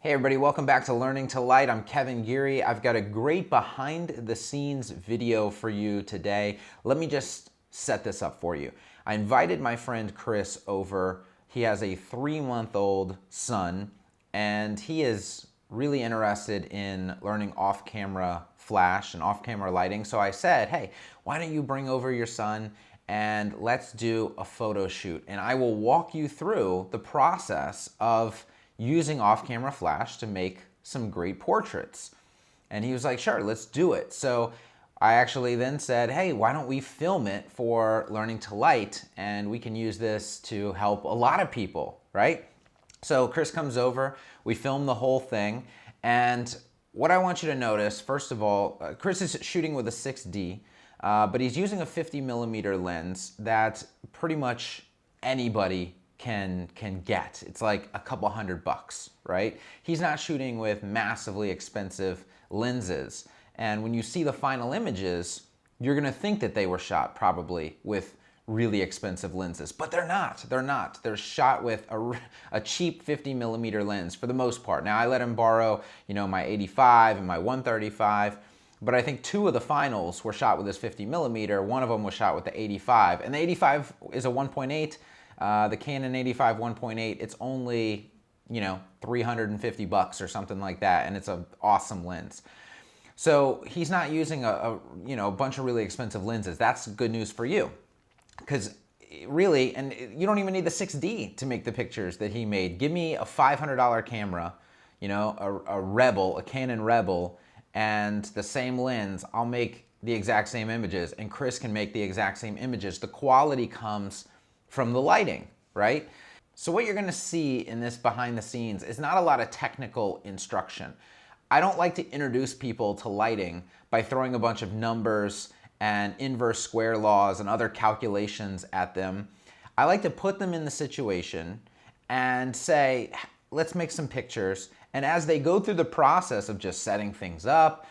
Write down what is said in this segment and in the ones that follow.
Hey everybody, welcome back to Learning to Light. I'm Kevin Geary. I've got a great behind the scenes video for you today. Let me just set this up for you. I invited my friend Chris over. He has a 3-month-old son and he is really interested in learning off-camera flash and off-camera lighting. So I said, hey, why don't you bring over your son and let's do a photo shoot. And I will walk you through the process of using off-camera flash to make some great portraits. And he was like, sure, let's do it. So I actually then said, hey, why don't we film it for Learning to Light, and we can use this to help a lot of people, right? So Chris comes over, we film the whole thing, and what I want you to notice, first of all, Chris is shooting with a 6D, but he's using a 50mm lens that pretty much anybody can get. It's like a couple $100, right? He's not shooting with massively expensive lenses. And when you see the final images, you're gonna think that they were shot probably with really expensive lenses, but they're not. They're shot with a cheap 50mm lens for the most part. Now I let him borrow, my 85 and my 135, but I think 2 of the finals were shot with this 50mm. One of them was shot with the 85, and the 85 is a 1.8. The Canon 85 1.8, it's only, $350 or something like that, and it's an awesome lens. So he's not using a bunch of really expensive lenses. That's good news for you, because really, and you don't even need the 6D to make the pictures that he made. Give me a $500 camera, a Canon Rebel, and the same lens, I'll make the exact same images, and Chris can make the exact same images. The quality comes from the lighting, right? So what you're gonna see in this behind the scenes is not a lot of technical instruction. I don't like to introduce people to lighting by throwing a bunch of numbers and inverse square laws and other calculations at them. I like to put them in the situation and say, let's make some pictures. And as they go through the process of just setting things up,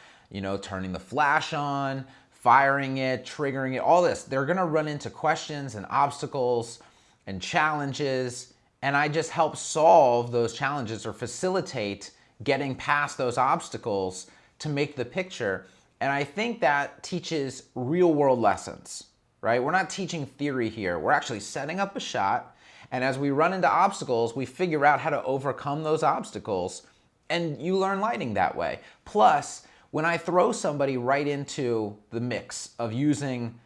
turning the flash on, firing it, triggering it, all this, they're gonna run into questions and obstacles and challenges, and I just help solve those challenges or facilitate getting past those obstacles to make the picture. And I think that teaches real world lessons, right? We're not teaching theory here. We're actually setting up a shot, and as we run into obstacles, we figure out how to overcome those obstacles, and you learn lighting that way. Plus, when I throw somebody right into the mix of using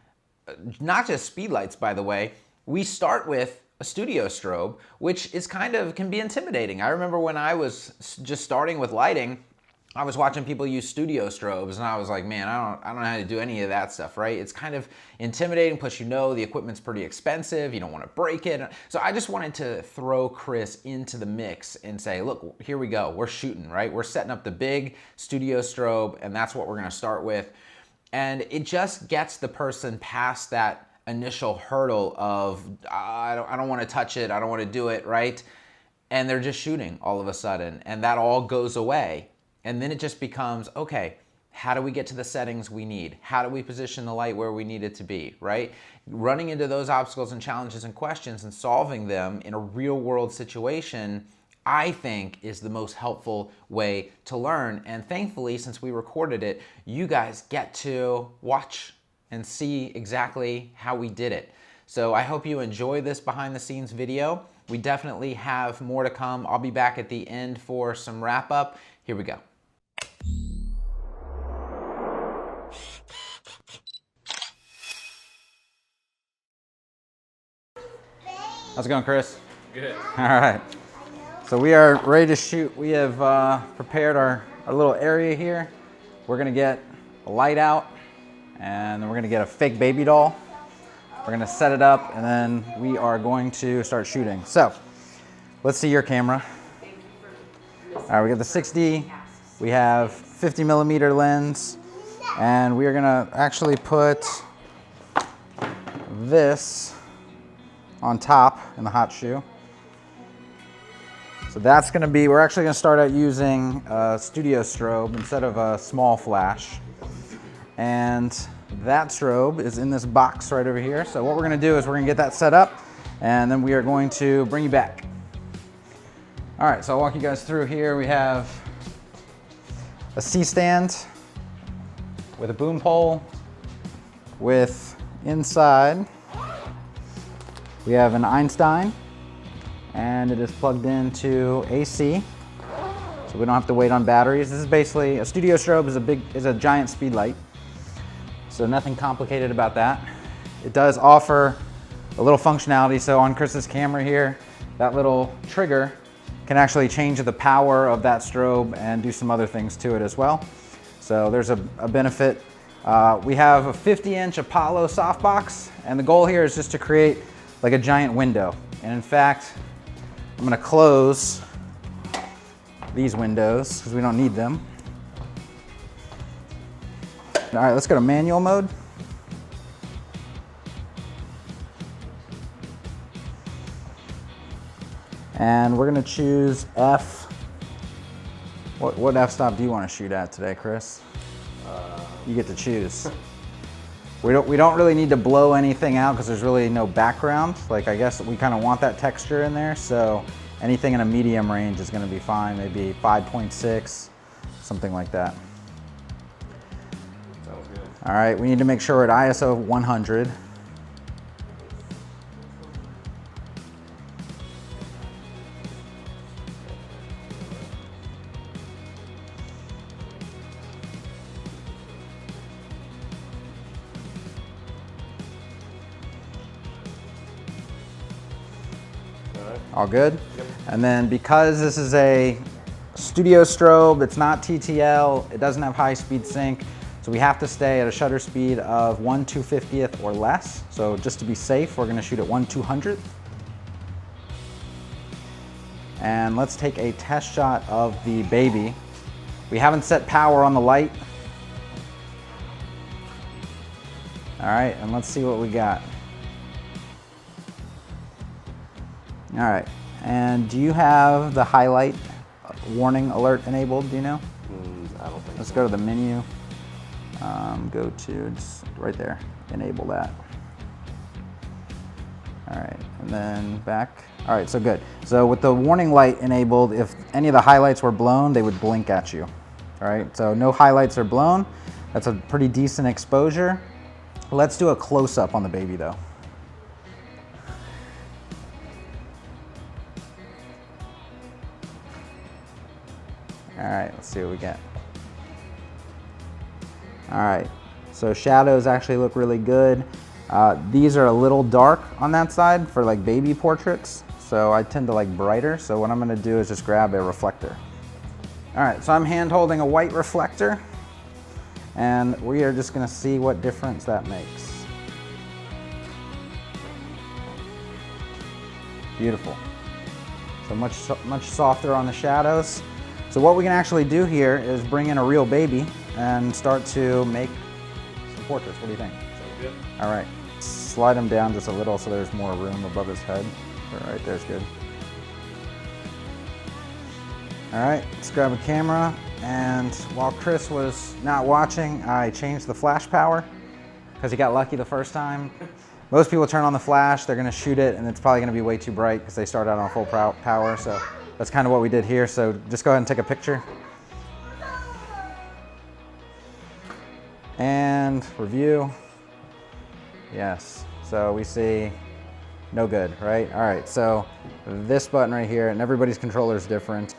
not just speed lights, by the way, we start with a studio strobe, which is can be intimidating. I remember when I was just starting with lighting, I was watching people use studio strobes and I was like, man, I don't know how to do any of that stuff, right? It's kind of intimidating, plus the equipment's pretty expensive, you don't want to break it. So I just wanted to throw Chris into the mix and say, look, here we go, we're shooting, right? We're setting up the big studio strobe, and that's what we're gonna start with. And it just gets the person past that initial hurdle of, I don't want to touch it, I don't want to do it, right? And they're just shooting all of a sudden, and that all goes away. And then it just becomes, okay, how do we get to the settings we need? How do we position the light where we need it to be, right? Running into those obstacles and challenges and questions and solving them in a real world situation, I think, is the most helpful way to learn. And thankfully, since we recorded it, you guys get to watch and see exactly how we did it. So I hope you enjoy this behind the scenes video. We definitely have more to come. I'll be back at the end for some wrap up. Here we go. How's it going, Chris? Good. All right. So we are ready to shoot. We have prepared our little area here. We're gonna get a light out, and then we're gonna get a fake baby doll. We're gonna set it up, and then we are going to start shooting. So let's see your camera. All right, we got the 6D. We have 50mm lens, and we are gonna actually put this on top in the hot shoe. So that's gonna be, we're actually gonna start out using a studio strobe instead of a small flash. And that strobe is in this box right over here. So what we're gonna do is we're gonna get that set up, and then we are going to bring you back. All right, so I'll walk you guys through here. We have a C-stand with a boom pole with inside, we have an Einstein, and it is plugged into AC, so we don't have to wait on batteries. This is basically, a studio strobe is a giant speed light, so nothing complicated about that. It does offer a little functionality, so on Chris's camera here, that little trigger can actually change the power of that strobe and do some other things to it as well. So there's a benefit. We have a 50-inch Apollo softbox, and the goal here is just to create like a giant window. And in fact, I'm gonna close these windows because we don't need them. All right, let's go to manual mode. And we're gonna choose F. What f-stop do you want to shoot at today, Chris? You get to choose. We don't really need to blow anything out because there's really no background. Like, I guess we kind of want that texture in there, so anything in a medium range is going to be fine. Maybe 5.6, something like that. Sounds good. All right, we need to make sure we're at ISO 100. All good? Yep. And then because this is a studio strobe, it's not TTL, it doesn't have high speed sync, so we have to stay at a shutter speed of 1/250th or less. So just to be safe, we're gonna shoot at 1/200th. And let's take a test shot of the baby. We haven't set power on the light. All right, and let's see what we got. All right, and do you have the highlight warning alert enabled, do you know? I don't think Let's so. go to the menu, go to just right there, enable that. All right, and then back. All right, so good. So with the warning light enabled, if any of the highlights were blown, they would blink at you. All right, so no highlights are blown. That's a pretty decent exposure. Let's do a close-up on the baby though. All right, let's see what we get. All right, so shadows actually look really good. These are a little dark on that side for like baby portraits, so I tend to like brighter. So what I'm gonna do is just grab a reflector. All right, so I'm hand holding a white reflector, and we are just gonna see what difference that makes. Beautiful. So much softer on the shadows. So what we can actually do here is bring in a real baby and start to make some portraits. What do you think? Sounds good. All right, slide him down just a little so there's more room above his head. All right, there's good. All right, let's grab a camera. And while Chris was not watching, I changed the flash power because he got lucky the first time. Most people turn on the flash, they're gonna shoot it, and it's probably gonna be way too bright because they start out on full power. So that's kind of what we did here. So just go ahead and take a picture. And review. Yes, so we see no good, right? All right, so this button right here, and everybody's controller is different.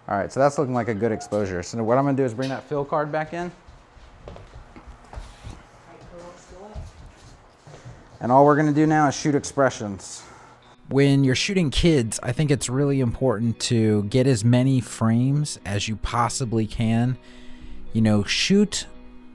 All right, so that's looking like a good exposure. So what I'm gonna do is bring that fill card back in. And all we're gonna do now is shoot expressions. When you're shooting kids, I think it's really important to get as many frames as you possibly can. You know, shoot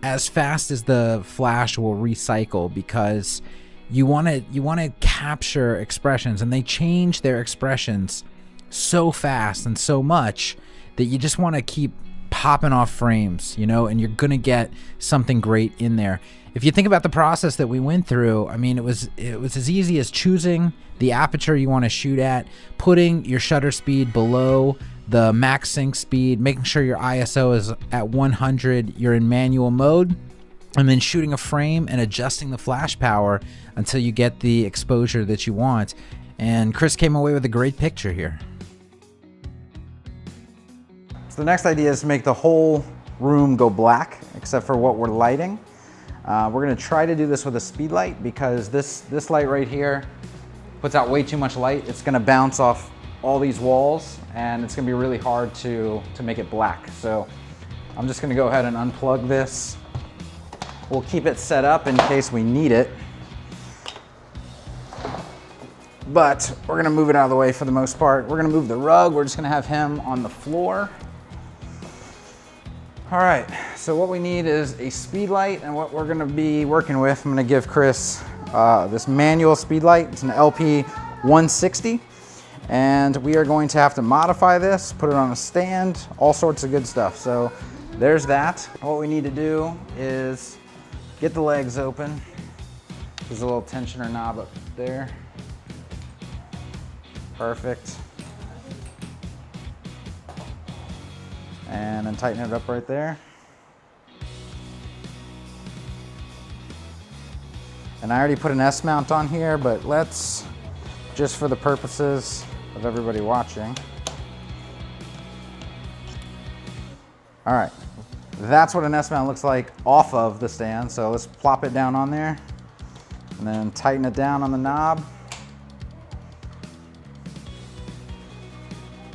as fast as the flash will recycle, because you want to capture expressions, and they change their expressions so fast and so much that you just want to keep popping off frames, you know, and you're gonna get something great in there. If you think about the process that we went through, I mean, it was as easy as choosing the aperture you want to shoot at, putting your shutter speed below the max sync speed, making sure your ISO is at 100, you're in manual mode, and then shooting a frame and adjusting the flash power until you get the exposure that you want. And Chris came away with a great picture here. So the next idea is to make the whole room go black, except for what we're lighting. We're gonna try to do this with a speed light because this light right here puts out way too much light. It's gonna bounce off all these walls and it's gonna be really hard to make it black. So I'm just gonna go ahead and unplug this. We'll keep it set up in case we need it. But we're gonna move it out of the way for the most part. We're gonna move the rug. We're just gonna have him on the floor. All right, so what we need is a speed light, and what we're gonna be working with, I'm gonna give Chris this manual speed light. It's an LP 160, and we are going to have to modify this, put it on a stand, all sorts of good stuff. So there's that. What we need to do is get the legs open. There's a little tensioner knob up there. Perfect. And then tighten it up right there. And I already put an S mount on here, but let's, just for the purposes of everybody watching. All right, that's what an S mount looks like off of the stand. So let's plop it down on there and then tighten it down on the knob.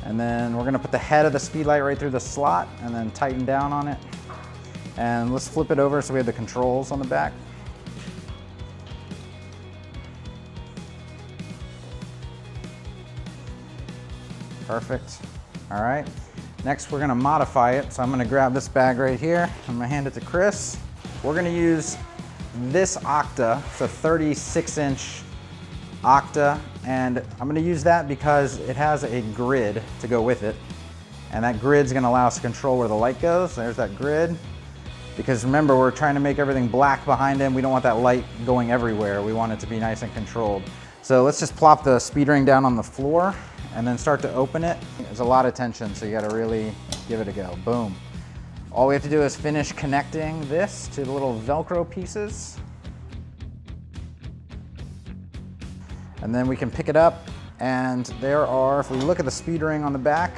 And then we're gonna put the head of the speed light right through the slot and then tighten down on it. And let's flip it over so we have the controls on the back. Perfect. All right. Next, we're gonna modify it. So I'm gonna grab this bag right here. I'm gonna hand it to Chris. We're gonna use this Octa. It's a 36-inch Octa, and I'm gonna use that because it has a grid to go with it. And that grid's gonna allow us to control where the light goes. There's that grid. Because remember, we're trying to make everything black behind him. We don't want that light going everywhere. We want it to be nice and controlled. So let's just plop the speed ring down on the floor and then start to open it. There's a lot of tension, so you gotta really give it a go. Boom. All we have to do is finish connecting this to the little Velcro pieces. And then we can pick it up, and there are, if we look at the speed ring on the back,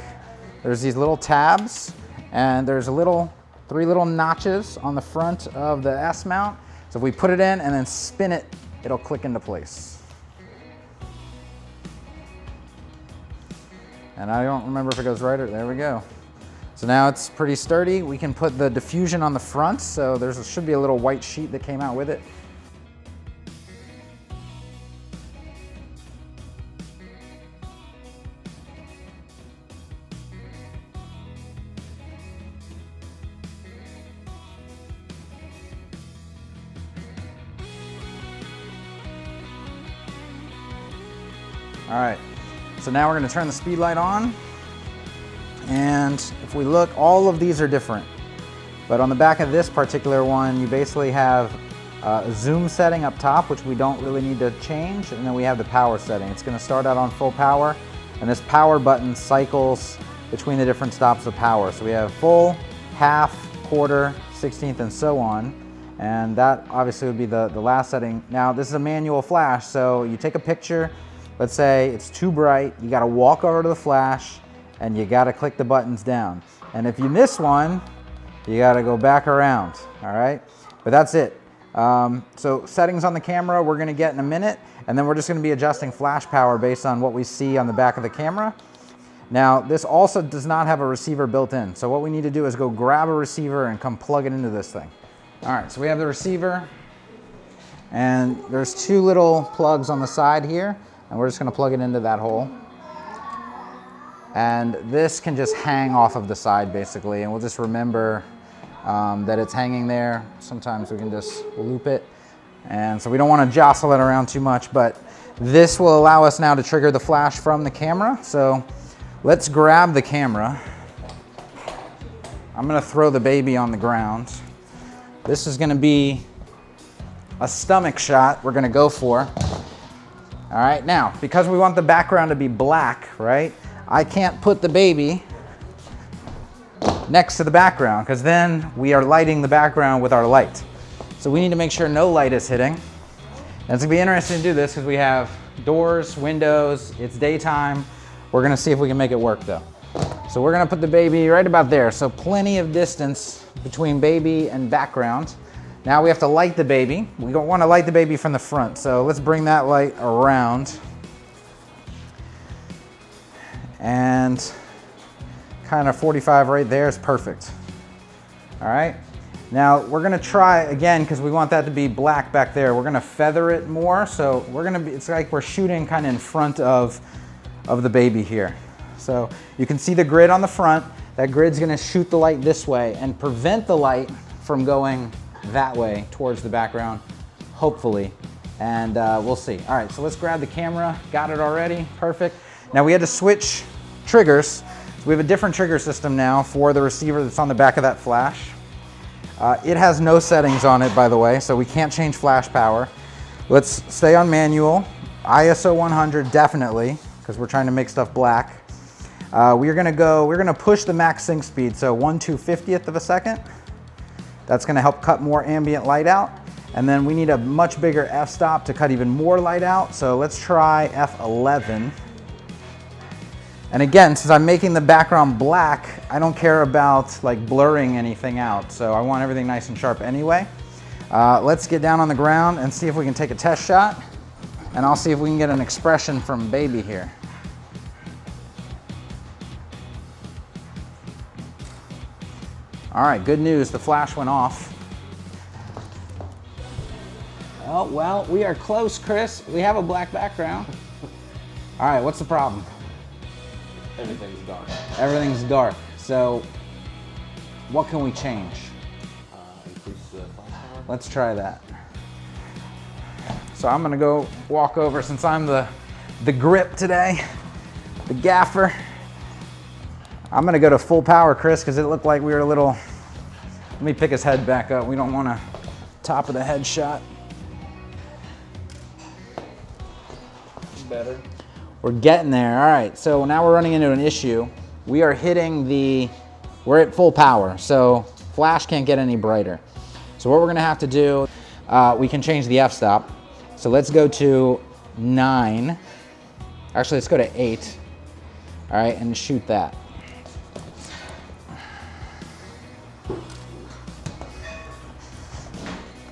there's these little tabs, and there's three little notches on the front of the S mount. So if we put it in and then spin it, it'll click into place. And I don't remember if it goes right or, there we go. So now it's pretty sturdy. We can put the diffusion on the front, so there should be a little white sheet that came out with it. All right, so now we're gonna turn the speed light on. And if we look, all of these are different. But on the back of this particular one, you basically have a zoom setting up top, which we don't really need to change. And then we have the power setting. It's gonna start out on full power. And this power button cycles between the different stops of power. So we have full, half, quarter, 16th, and so on. And that obviously would be the last setting. Now this is a manual flash, so you take a picture. Let's say it's too bright, you gotta walk over to the flash and you gotta click the buttons down. And if you miss one, you gotta go back around, all right? But that's it. So settings on the camera we're gonna get in a minute, and then we're just gonna be adjusting flash power based on what we see on the back of the camera. Now, this also does not have a receiver built in. So what we need to do is go grab a receiver and come plug it into this thing. All right, so we have the receiver, and there's two little plugs on the side here. And we're just gonna plug it into that hole. And this can just hang off of the side basically, and we'll just remember that it's hanging there. Sometimes we can just loop it. And so we don't wanna jostle it around too much, but this will allow us now to trigger the flash from the camera. So let's grab the camera. I'm gonna throw the baby on the ground. This is gonna be a stomach shot we're gonna go for. All right, now, because we want the background to be black, right? I can't put the baby next to the background because then we are lighting the background with our light. So we need to make sure no light is hitting. And it's gonna be interesting to do this because we have doors, windows, it's daytime. We're gonna see if we can make it work though. So we're gonna put the baby right about there. So plenty of distance between baby and background. Now we have to light the baby. We don't wanna light the baby from the front. So let's bring that light around. And kind of 45 right there is perfect. All right. Now we're gonna try again, because we want that to be black back there. We're gonna feather it more. So we're gonna be, it's like we're shooting kind of in front of the baby here. So you can see the grid on the front. That grid's gonna shoot the light this way and prevent the light from going that way towards the background, hopefully. And we'll see. All right, so let's grab the camera. Got it already, perfect. Now we had to switch triggers. So we have a different trigger system now for the receiver that's on the back of that flash. It has no settings on it, by the way, so we can't change flash power. Let's stay on manual. ISO 100 definitely, because we're trying to make stuff black. We're gonna push the max sync speed, so 1/250th of a second. That's gonna help cut more ambient light out. And then we need a much bigger f-stop to cut even more light out. So let's try F11. And again, since I'm making the background black, I don't care about like blurring anything out. So I want everything nice and sharp anyway. Let's get down on the ground and see if we can take a test shot. And I'll see if we can get an expression from baby here. All right, good news, the flash went off. Oh, well, we are close, Chris. We have a black background. All right, what's the problem? Everything's dark. Everything's dark. So what can we change? Increase the flash power. Let's try that. So I'm gonna go walk over, since I'm the grip today, the gaffer. I'm gonna go to full power, Chris, because it looked like we were a little, let me pick his head back up. We don't want a top of the head shot. Better. We're getting there. All right, so now we're running into an issue. We are we're at full power, so flash can't get any brighter. So what we're gonna have to do, we can change the f-stop. So let's go to 9. Actually, let's go to 8. All right, and shoot that.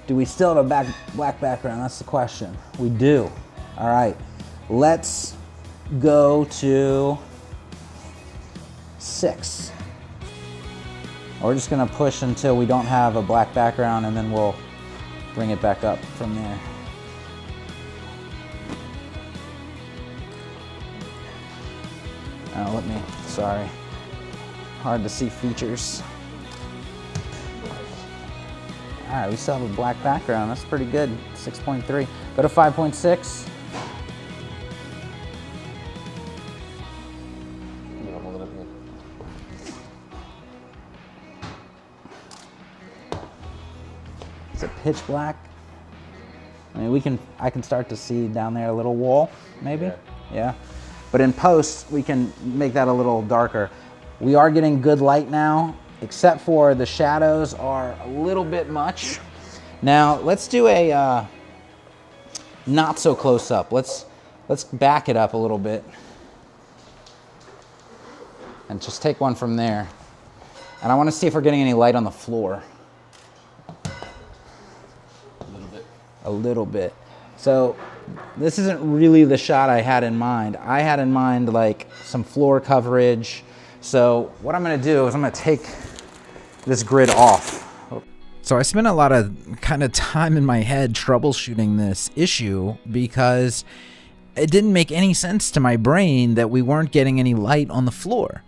Do we still have a black background? That's the question. We do. All right, let's go to 6. We're just gonna push until we don't have a black background, and then we'll bring it back up from there. Oh, sorry. Hard to see features. All right, we still have a black background. That's pretty good, 6.3. Go to 5.6. Is it pitch black? I mean, I can start to see down there a little wall, maybe? Yeah. But in post, we can make that a little darker. We are getting good light now, except for the shadows are a little bit much. Now, let's do a not so close up. Let's back it up a little bit and just take one from there. And I want to see if we're getting any light on the floor. A little bit. So this isn't really the shot I had in mind. I had in mind like some floor coverage. So what I'm gonna do is I'm gonna take this grid off. So I spent a lot of kind of time in my head troubleshooting this issue because it didn't make any sense to my brain that we weren't getting any light on the floor.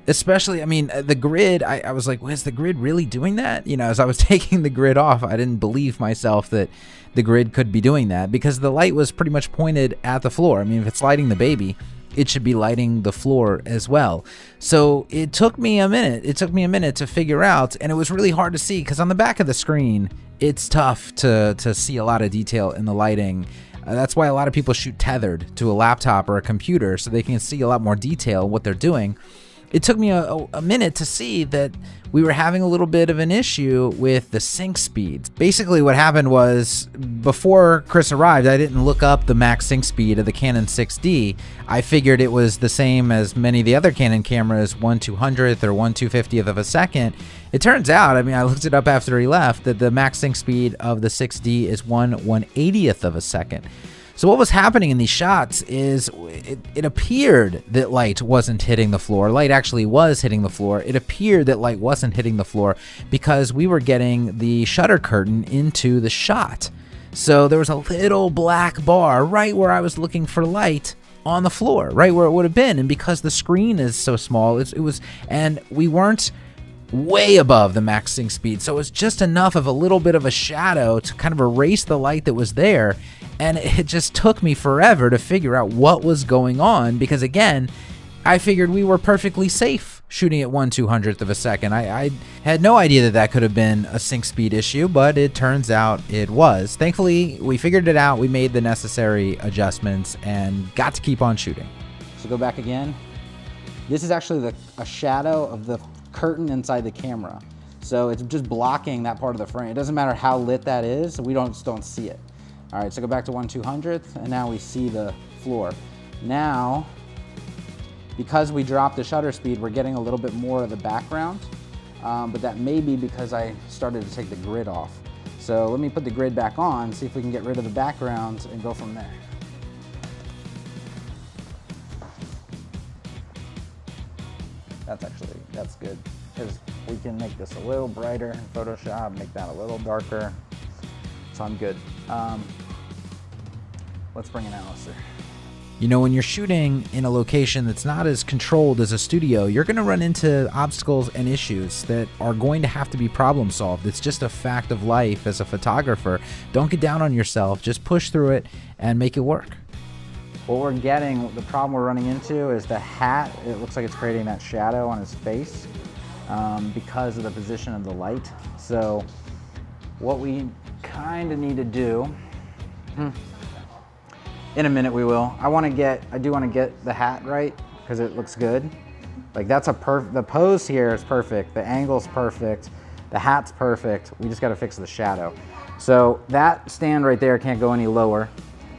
Especially, I mean, the grid, I was like, was the grid really doing that? You know, as I was taking the grid off, I didn't believe myself that the grid could be doing that because the light was pretty much pointed at the floor. I mean, if it's lighting the baby, it should be lighting the floor as well. So it took me a minute. It took me a minute to figure out, and it was really hard to see because on the back of the screen, it's tough to see a lot of detail in the lighting. That's why a lot of people shoot tethered to a laptop or a computer so they can see a lot more detail what they're doing. it took me a minute to see that we were having a little bit of an issue with the sync speeds. Basically what happened was, before Chris arrived, I didn't look up the max sync speed of the Canon 6D. I figured it was the same as many of the other Canon cameras, 1/200th or 1/250th of a second. It turns out, I mean, I looked it up after he left, that the max sync speed of the 6D is 1/180th of a second. So what was happening in these shots is it appeared that light wasn't hitting the floor. Light actually was hitting the floor. It appeared that light wasn't hitting the floor because we were getting the shutter curtain into the shot. So there was a little black bar right where I was looking for light on the floor, right where it would have been. And because the screen is so small, and we weren't way above the max sync speed. So it was just enough of a little bit of a shadow to kind of erase the light that was there. And it just took me forever to figure out what was going on because, again, I figured we were perfectly safe shooting at 1/200th of a second. I had no idea that that could have been a sync speed issue, but it turns out it was. Thankfully, we figured it out. We made the necessary adjustments and got to keep on shooting. So go back again. This is actually a shadow of the curtain inside the camera. So it's just blocking that part of the frame. It doesn't matter how lit that is, we just don't see it. All right, so go back to 1/200th, and now we see the floor. Now, because we dropped the shutter speed, we're getting a little bit more of the background, but that may be because I started to take the grid off. So let me put the grid back on, see if we can get rid of the background and go from there. That's good, because we can make this a little brighter in Photoshop, make that a little darker, so I'm good. Let's bring in Alistair. You know, when you're shooting in a location that's not as controlled as a studio, you're going to run into obstacles and issues that are going to have to be problem solved. It's just a fact of life as a photographer. Don't get down on yourself, just push through it and make it work. What we're getting, the problem we're running into is the hat. It looks like it's creating that shadow on his face because of the position of the light. So what we kind of need to do, in a minute we will. I do want to get the hat right because it looks good. Like that's the pose here is perfect. The angle's perfect. The hat's perfect. We just got to fix the shadow. So that stand right there can't go any lower.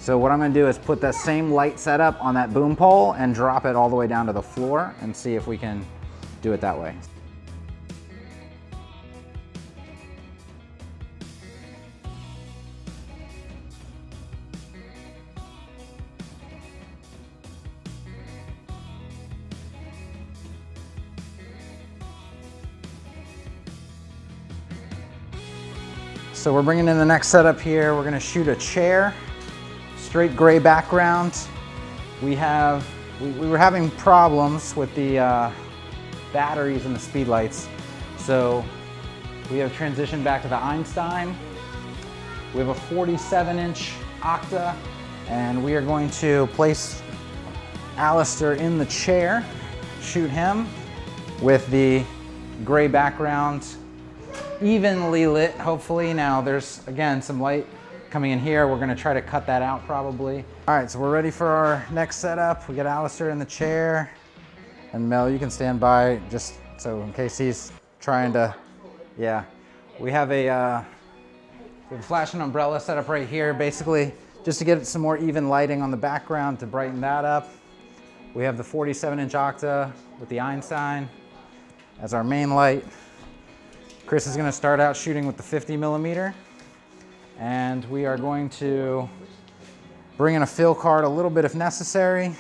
So what I'm going to do is put that same light setup on that boom pole and drop it all the way down to the floor and see if we can do it that way. So we're bringing in the next setup here. We're going to shoot a chair. Straight gray background. We were having problems with the batteries and the speed lights. So we have transitioned back to the Einstein. We have a 47-inch Octa, and we are going to place Alistair in the chair, shoot him with the gray background, evenly lit, hopefully. Now there's, again, some light coming in here. We're gonna try to cut that out probably. All right, so we're ready for our next setup. We got Alistair in the chair, and Mel, you can stand by just so in case he's trying to, yeah. We have a flash and umbrella set up right here, basically just to get some more even lighting on the background to brighten that up. We have the 47-inch Octa with the Einstein as our main light. Chris is gonna start out shooting with the 50mm. And we are going to bring in a fill card a little bit if necessary.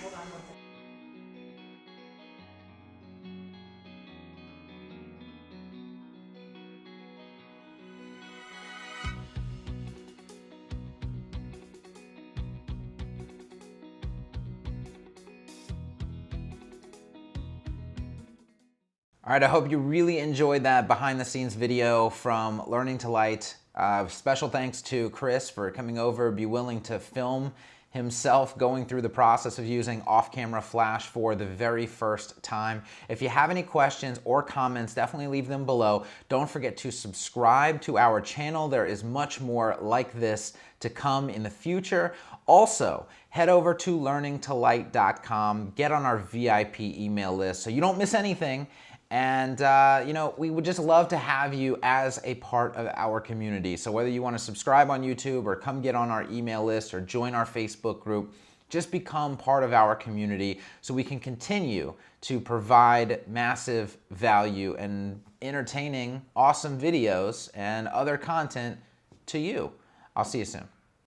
All right, I hope you really enjoyed that behind the scenes video from Learning to Light. Special thanks to Chris for coming over, be willing to film himself going through the process of using off-camera flash for the very first time. If you have any questions or comments, definitely leave them below. Don't forget to subscribe to our channel. There is much more like this to come in the future. Also, head over to learningtolight.com, get on our VIP email list so you don't miss anything. And, you know, we would just love to have you as a part of our community. So whether you want to subscribe on YouTube or come get on our email list or join our Facebook group, just become part of our community so we can continue to provide massive value and entertaining, awesome videos and other content to you. I'll see you soon.